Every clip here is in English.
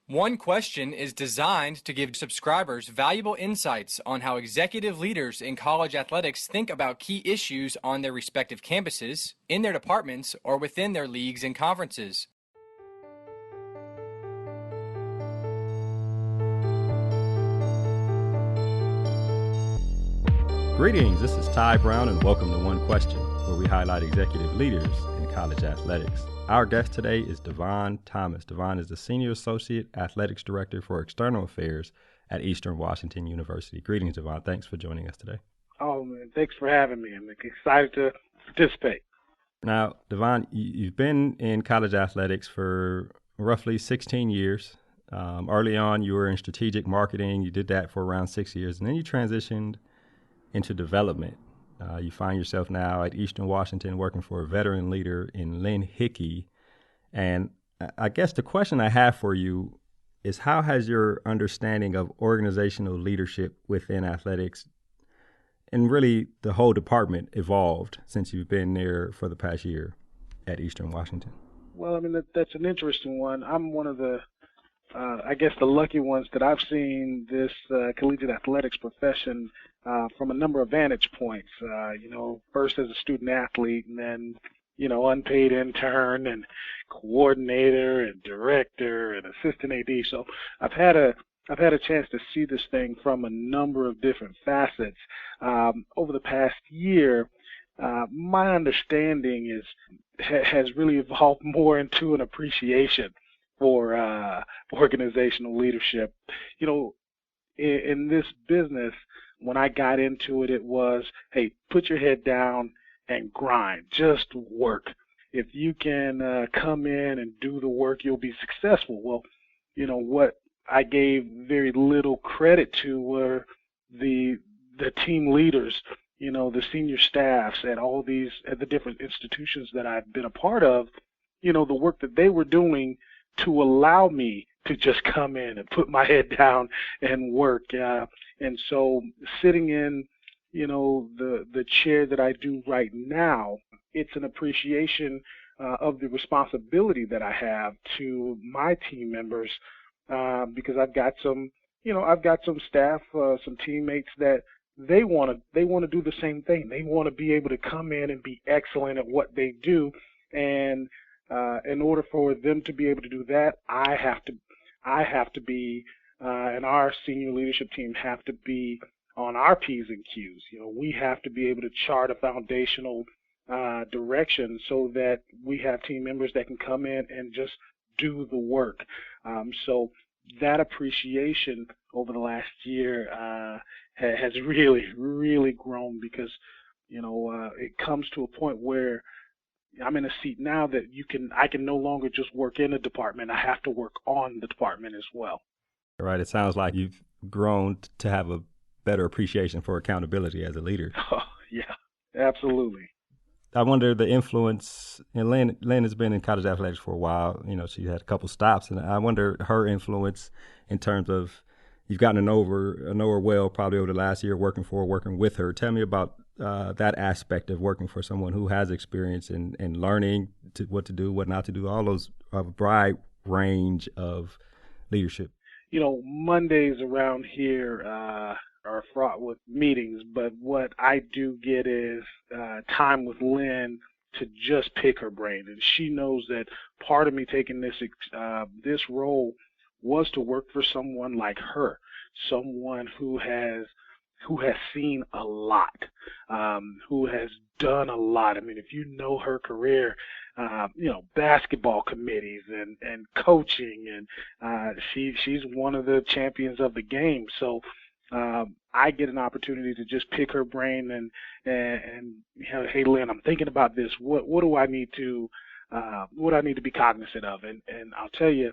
One Question is designed to give subscribers valuable insights on how executive leaders in college athletics think about key issues on their respective campuses, in their departments, or within their leagues and conferences. Greetings, this is Ty Brown, and welcome to One Question, where we highlight executive leaders in college athletics. Our guest today is Devon Thomas. Devon is the Senior Associate Athletics Director for External Affairs at Eastern Washington University. Greetings, Devon. Thanks for joining us today. Oh, man, thanks for having me. I'm excited to participate. Now, Devon, you've been in college athletics for roughly 16 years. Early on, you were in strategic marketing. You did that for around 6 years, and then you transitioned into development. You find yourself now at Eastern Washington working for a veteran leader in Lynn Hickey. And I guess the question I have for you is, how has your understanding of organizational leadership within athletics and really the whole department evolved since you've been there for the past year at Eastern Washington? Well, I mean, that's an interesting one. I'm one of the, I guess, the lucky ones that I've seen this collegiate athletics profession from a number of vantage points. First as a student athlete, and then, unpaid intern and coordinator and director and assistant AD. So I've had a chance to see this thing from a number of different facets. Over the past year, my understanding has really evolved more into an appreciation for organizational leadership. In this business, when I got into it, it was, hey, put your head down and grind, just work. If you can come in and do the work, you'll be successful. Well, what I gave very little credit to were the team leaders, the senior staffs at the different institutions that I've been a part of, the work that they were doing to allow me to just come in and put my head down and work. And so sitting in, the chair that I do right now, it's an appreciation of the responsibility that I have to my team members, because I've got some staff, some teammates that they want to do the same thing. They want to be able to come in and be excellent at what they do, and in order for them to be able to do that, I have to be, and our senior leadership team have to be on our P's and Q's. We have to be able to chart a foundational direction so that we have team members that can come in and just do the work. So that appreciation over the last year has really, really grown, because it comes to a point where I'm in a seat now that I can no longer just work in a department. I have to work on the department as well. Right. It sounds like you've grown to have a better appreciation for accountability as a leader. Oh, yeah, absolutely. I wonder the influence, and Lynn has been in college athletics for a while. She had a couple stops, and I wonder her influence in terms of, you've gotten to know her well probably over the last year working with her. Tell me about that aspect of working for someone who has experience in learning what to do, what not to do, all those, a broad range of leadership. Mondays around here are fraught with meetings, but what I do get is time with Lynn to just pick her brain. And she knows that part of me taking this role was to work for someone like her, someone who has seen a lot, who has done a lot. I mean, if you know her career, basketball committees and coaching, and she's one of the champions of the game. So I get an opportunity to just pick her brain and hey, Lynn, I'm thinking about this. What do I need to be cognizant of? And I'll tell you,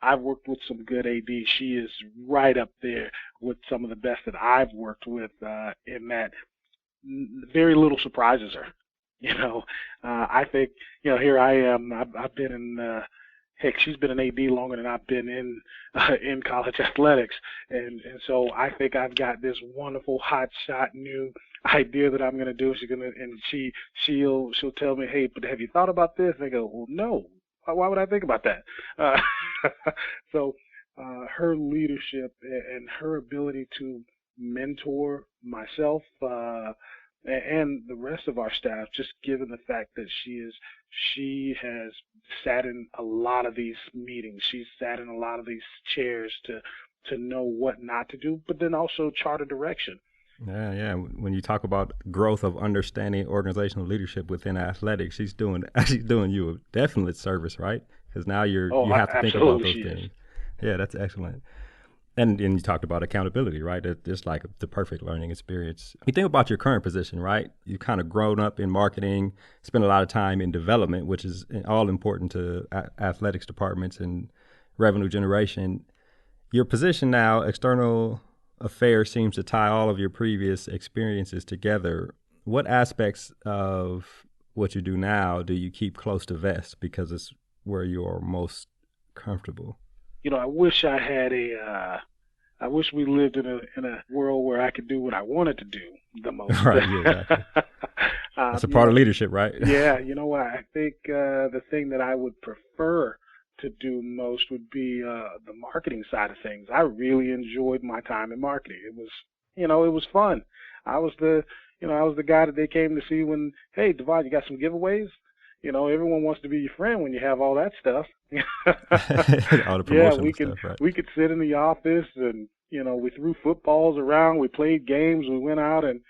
I've worked with some good AD. She is right up there with some of the best that I've worked with, in that very little surprises her. I think, here I am. I've been in, heck, she's been an AD longer than I've been in college athletics. And so I think I've got this wonderful hot shot new idea that I'm going to do. She'll tell me, hey, but have you thought about this? And I go, well, no. Why would I think about that? So her leadership and her ability to mentor myself and the rest of our staff, just given the fact that she has sat in a lot of these meetings, she's sat in a lot of these chairs to know what not to do, but then also chart a direction. Yeah, yeah. When you talk about growth of understanding organizational leadership within athletics, she's actually doing you a definite service, right? Because now you have to think about those things. Yeah, that's excellent. And you talked about accountability, right? It's like the perfect learning experience. You think about your current position, right? You've kind of grown up in marketing, spent a lot of time in development, which is all important to athletics departments and revenue generation. Your position now, external affairs, seems to tie all of your previous experiences together. What aspects of what you do now do you keep close to vest because it's where you are most comfortable? I wish I had I wish we lived in a world where I could do what I wanted to do the most. Right, yeah, exactly. That's a part of leadership, right? Yeah, I think the thing that I would prefer to do most would be the marketing side of things. I really enjoyed my time in marketing. It was, it was fun. I was the guy that they came to see when, hey, Devon, you got some giveaways? Everyone wants to be your friend when you have all that stuff. All the promotional stuff, right? We could sit in the office and, we threw footballs around, we played games, we went out and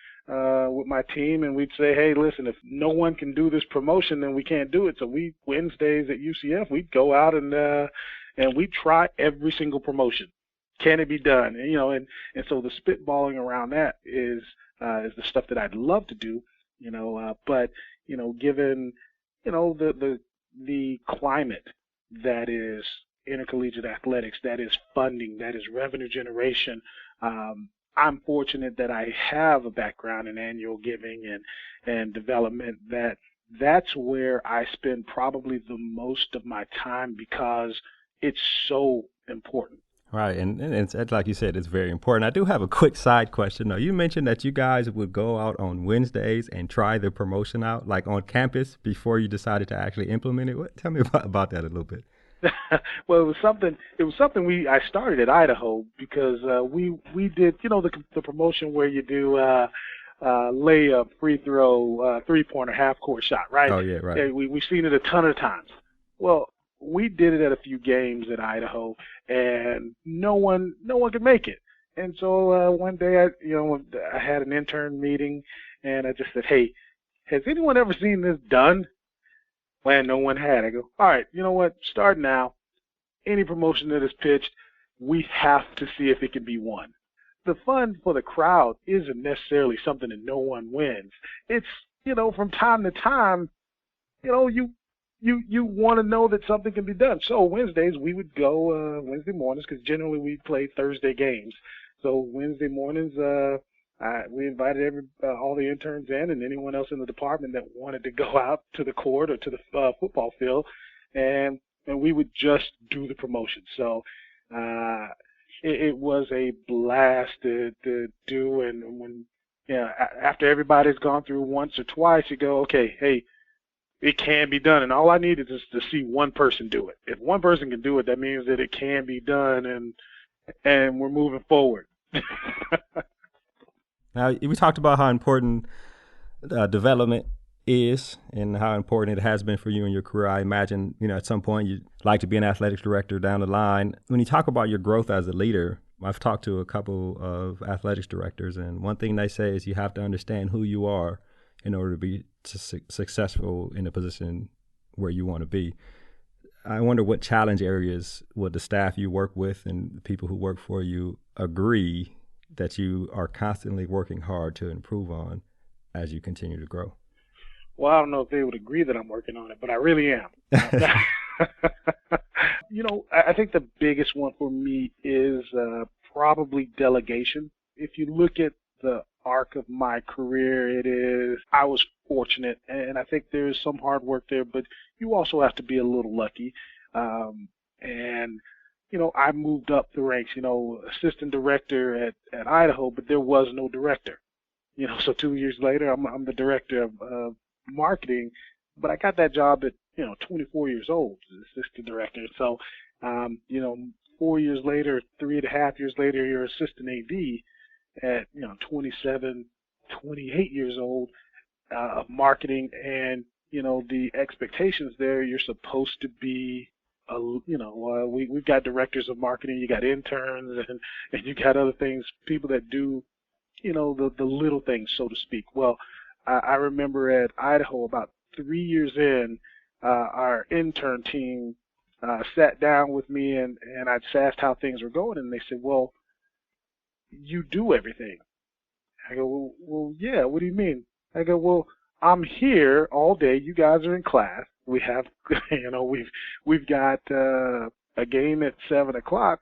with my team, and we'd say, hey, listen, if no one can do this promotion, then we can't do it. So Wednesdays at UCF, we'd go out and we'd try every single promotion. Can it be done? And so the spitballing around that is the stuff that I'd love to do, but given the climate that is intercollegiate athletics, that is funding, that is revenue generation. I'm fortunate that I have a background in annual giving and development. That's where I spend probably the most of my time because it's so important. Right, and it's like you said, it's very important. I do have a quick side question, though. You mentioned that you guys would go out on Wednesdays and try the promotion out, like on campus, before you decided to actually implement it. Tell me about that a little bit. Well, it was something I started at Idaho because we did the promotion where you do layup, free throw, 3-pointer, half court shot, right? Oh yeah, right. We've seen it a ton of times. Well, we did it at a few games at Idaho, and no one could make it. And so one day I had an intern meeting, and I just said, hey, has anyone ever seen this done? Well, no one had. I go, all right, you know what? Start now. Any promotion that is pitched, we have to see if it can be won. The fun for the crowd isn't necessarily something that no one wins. It's, from time to time, you want to know that something can be done. So Wednesdays we would go Wednesday mornings because generally we play Thursday games. So Wednesday mornings we invited all the interns in and anyone else in the department that wanted to go out to the court or to the football field, and we would just do the promotion. So it was a blast to do, and when after everybody's gone through once or twice, you go, okay, hey, it can be done, and all I need is just to see one person do it. If one person can do it, that means that it can be done, and we're moving forward. Now, we talked about how important development is and how important it has been for you in your career. I imagine, at some point you'd like to be an athletics director down the line. When you talk about your growth as a leader, I've talked to a couple of athletics directors, and one thing they say is you have to understand who you are in order to be successful in a position where you want to be. I wonder what challenge areas would the staff you work with and the people who work for you agree that you are constantly working hard to improve on as you continue to grow? Well, I don't know if they would agree that I'm working on it, but I really am. I think the biggest one for me is probably delegation. If you look at the arc of my career, I was fortunate, and I think there's some hard work there, but you also have to be a little lucky. I moved up the ranks, assistant director at Idaho, but there was no director. So 2 years later, I'm the director of marketing, but I got that job at 24 years old as assistant director. So 4 years later, 3.5 years later, you're assistant AD at 27, 28 years old of marketing, and the expectations there. You're supposed to be we've got directors of marketing, you got interns, and you got other things, people that do the little things, so to speak. Well, I remember at Idaho about 3 years in, our intern team sat down with me, and I just asked how things were going, and they said, well, you do everything. I go, well, yeah, what do you mean? I go, well, I'm here all day. You guys are in class. We have, we've got a game at 7 o'clock.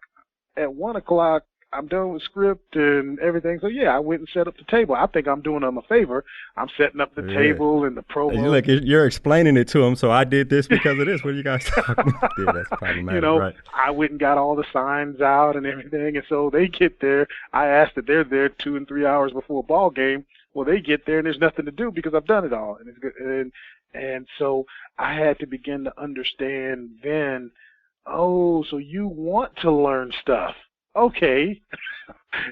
At 1 o'clock, I'm done with script and everything. So yeah, I went and set up the table. I think I'm doing them a favor. I'm setting up the table and the promo. Look, you're explaining it to them. So I did this because of this. What are you guys talking about? Yeah, that's problematic, right? I went and got all the signs out and everything. And so they get there. I asked that they're there 2 and 3 hours before a ball game. Well, they get there and there's nothing to do because I've done it all. And it's good. And so I had to begin to understand then, oh, so you want to learn stuff. Okay.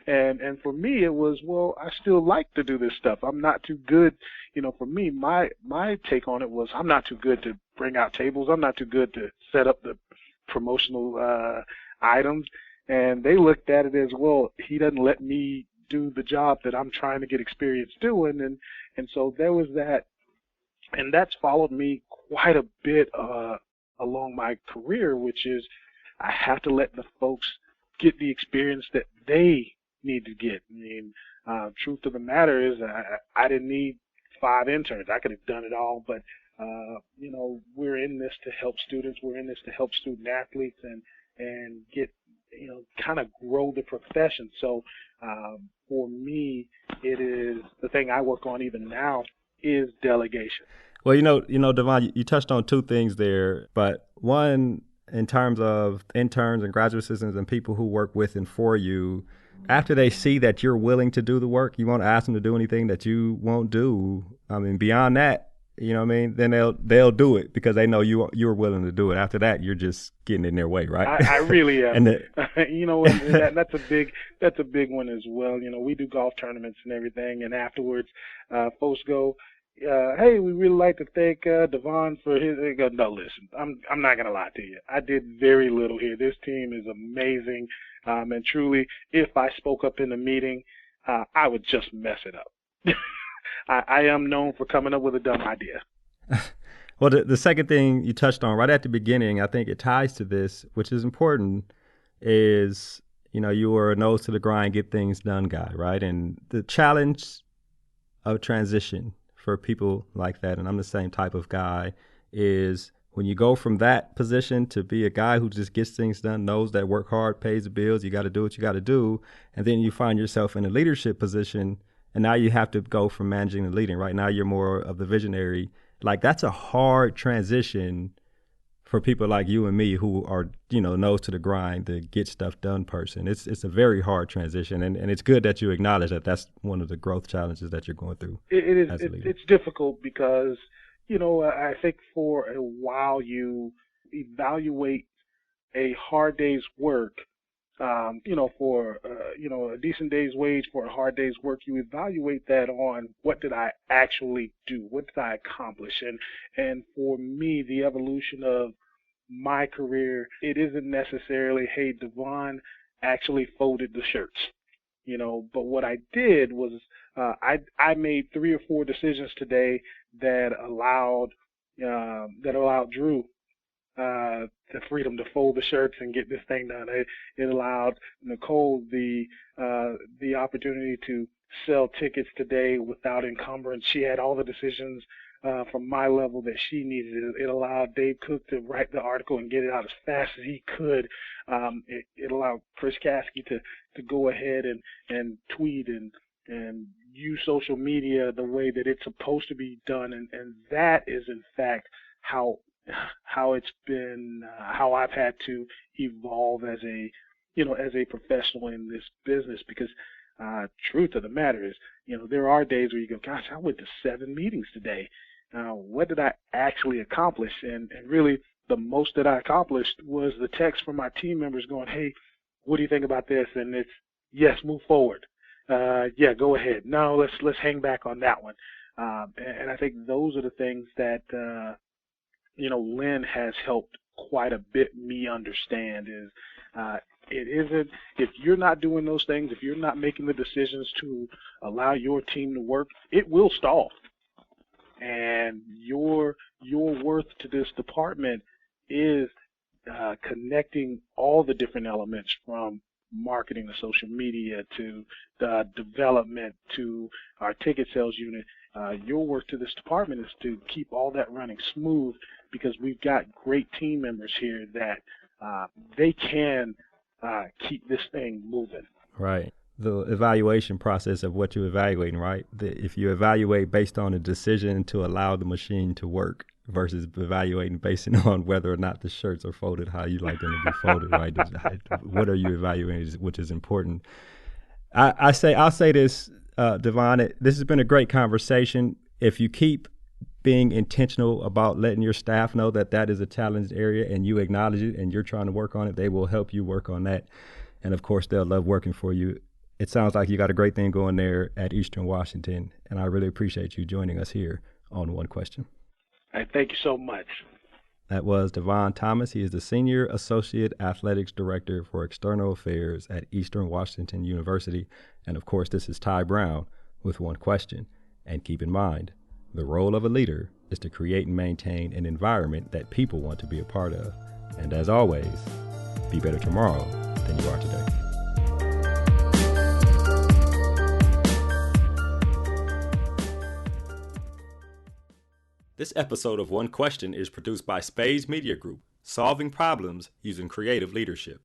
and for me it was, well, I still like to do this stuff. I'm not too good, for me, my take on it was, I'm not too good to bring out tables. I'm not too good to set up the promotional items. And they looked at it as, well, he doesn't let me do the job that I'm trying to get experience doing. And so there was that, and that's followed me quite a bit along my career, which is I have to let the folks get the experience that they need to get. I mean, truth of the matter is I didn't need 5 interns. I could have done it all, but we're in this to help students. We're in this to help student athletes and get, kind of grow the profession. So for me, it is the thing I work on even now is delegation. Well, Devon, you touched on 2 things there, but one, in terms of interns and graduate assistants and people who work with and for you, after they see that you're willing to do the work, you won't ask them to do anything that you won't do. I mean, beyond that, then they'll do it because they know you're willing to do it. After that, you're just getting in their way, right? I really am. And that's a big one as well. We do golf tournaments and everything, and afterwards, folks go, hey, we really like to thank Devon for his. They go, no, listen, I'm not gonna lie to you. I did very little here. This team is amazing, and truly, if I spoke up in the meeting, I would just mess it up. I am known for coming up with a dumb idea. Well, the second thing you touched on right at the beginning, I think it ties to this, which is important, is you were a nose to the grind, get things done guy, right? And the challenge of transition for people like that, and I'm the same type of guy, is when you go from that position to be a guy who just gets things done, knows that work hard pays the bills, you got to do what you got to do, and then you find yourself in a leadership position, and now you have to go from managing to leading. Right now you're more of the visionary. Like, that's a hard transition for people like you and me who are, nose to the grind, the get stuff done person. It's a very hard transition, and it's good that you acknowledge that that's one of the growth challenges that you're going through. It is. It's difficult because, I think for a while you evaluate a hard day's work, for, a decent day's wage for a hard day's work. You evaluate that on what did I actually do? What did I accomplish? And for me, the evolution of my career, it isn't necessarily, hey, Devon actually folded the shirts, but what I did was I made 3 or 4 decisions today that allowed Drew the freedom to fold the shirts and get this thing done. It allowed Nicole the opportunity to sell tickets today without encumbrance. She had all the decisions from my level that she needed. It allowed Dave Cook to write the article and get it out as fast as he could. It allowed Chris Caskey to go ahead and tweet and use social media the way that it's supposed to be done. And that is, in fact, how it's been, how I've had to evolve as a professional in this business, because truth of the matter is, there are days where you go, gosh, I went to 7 meetings today. What did I actually accomplish? And really the most that I accomplished was the text from my team members going, "Hey, what do you think about this?" And it's, "Yes, move forward. Yeah, go ahead. No, let's hang back on that one." And I think those are the things that Lynn has helped quite a bit me understand is it isn't, if you're not doing those things, if you're not making the decisions to allow your team to work, it will stall. And your worth to this department is connecting all the different elements from marketing to social media to development to our ticket sales unit. Your work to this department is to keep all that running smooth, because we've got great team members here that they can keep this thing moving. Right. The evaluation process of what you're evaluating, right? If you evaluate based on a decision to allow the machine to work versus evaluating based on whether or not the shirts are folded how you like them to be folded, right? What are you evaluating, which is important. I'll say this, Devon, this has been a great conversation. If you keep being intentional about letting your staff know that that is a challenged area and you acknowledge it and you're trying to work on it, they will help you work on that. And of course, they'll love working for you. It sounds like you got a great thing going there at Eastern Washington, and I really appreciate you joining us here on One Question. Thank you so much. That was Devon Thomas. He is the Senior Associate Athletics Director for External Affairs at Eastern Washington University. And of course, this is Ty Brown with One Question. And keep in mind, the role of a leader is to create and maintain an environment that people want to be a part of. And as always, be better tomorrow than you are today. This episode of One Question is produced by Spades Media Group, solving problems using creative leadership.